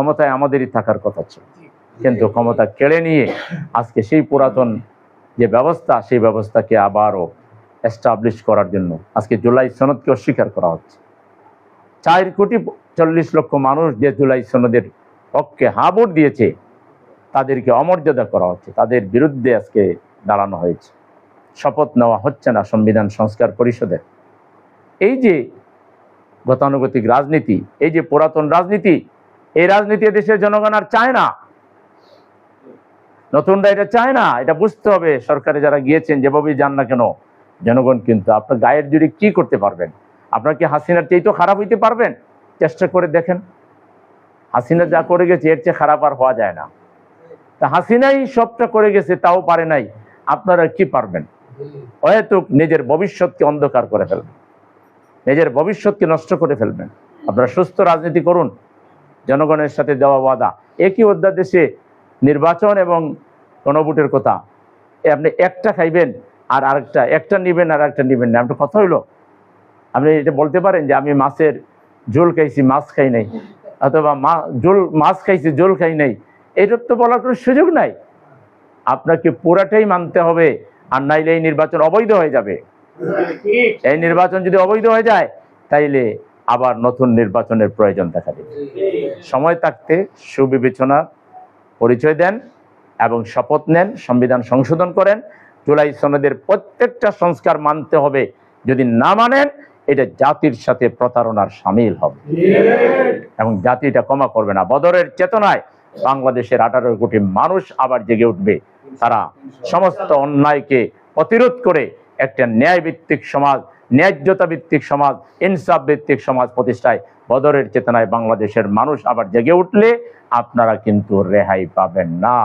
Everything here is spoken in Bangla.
ক্ষমতায় আমাদেরই থাকার কথা ছিল, কিন্তু ক্ষমতা কেড়ে নিয়ে আজকে সেই পুরাতন যে ব্যবস্থা, সেই ব্যবস্থাকে আবারও এস্টাবলিশ করার জন্য আজকে জুলাই সনদকে অস্বীকার করা হচ্ছে। 4,40,00,000 মানুষ যে জুলাই সনদের পক্ষে হ্যাঁ ভোট দিয়েছে, তাদেরকে অমর্যাদা করা হচ্ছে, তাদের বিরুদ্ধে আজকে দাঁড়ানো হয়েছে। শপথ নেওয়া হচ্ছে না সংবিধান সংস্কার পরিষদের। এই যে গতানুগতিক রাজনীতি, এই যে পুরাতন রাজনীতি, এই রাজনীতি দেশের জনগণ আর চায় না, নতুনরা এটা চায় না। এটা বুঝতে হবে। সরকারে যারা গিয়েছেন, যেভাবেই যান না কেন, জনগণ কিন্তু আপনার গায়ের জোরে কি করতে পারবেন? আপনার কি হাসিনার চেয়ে তো খারাপ হইতে পারবেন? চেষ্টা করে দেখেন। হাসিনা যা করে গেছে এর চেয়ে খারাপ আর হওয়া যায় না। তা হাসিনাই সবটা করে গেছে, তাও পারে নাই, আপনারা কি পারবেন? হয়তো নিজের ভবিষ্যৎকে অন্ধকার করে ফেলবেন, নিজের ভবিষ্যৎকে নষ্ট করে ফেলবেন। আপনারা সুস্থ রাজনীতি করুন, জনগণের সাথে দেওয়া ওয়াদা। একই অধ্যাদেশে নির্বাচন এবং গণভোটের কথা, আপনি একটা খাইবেন আর আরেকটা, একটা নিবেন আর একটা নিবেন না, আপনার কথা হইলো? আপনি এটা বলতে পারেন যে আমি মাছের ঝোল খাইছি, মাছ খাই নাই, অথবা মাছ খাইছি, ঝোল খাই নাই? এটার তো বলার কোনো সুযোগ নাই। আপনাকে পুরাটাই মানতে হবে, আর নাইলে এই নির্বাচন অবৈধ হয়ে যাবে। এই নির্বাচন যদি অবৈধ হয়ে যায়, তাইলে আবার নতুন নির্বাচনের প্রয়োজন দেখা দেবে। সময় থাকতে সুবিবেচনার পরিচয় দেন এবং শপথ নেন, সংবিধান সংশোধন করেন। জুলাই সনদের প্রত্যেকটা সংস্কার মানতে হবে। যদি না মানেন, এটা জাতির সাথে প্রতারণার শামিল হবে এবং জাতি এটা ক্ষমা করবে না। বদরের চেতনায় বাংলাদেশের 18 কোটি মানুষ আবার জেগে উঠবে। তারা সমস্ত অন্যায়কে প্রতিরোধ করে একটা ন্যায় ভিত্তিক সমাজ, ন্যায্যতা ভিত্তিক সমাজ, ইনসাফ ভিত্তিক সমাজ প্রতিষ্ঠায় বদরের চেতনায় বাংলাদেশের মানুষ আবার জেগে উঠলে আপনারা কিন্তু রেহাই পাবেন না।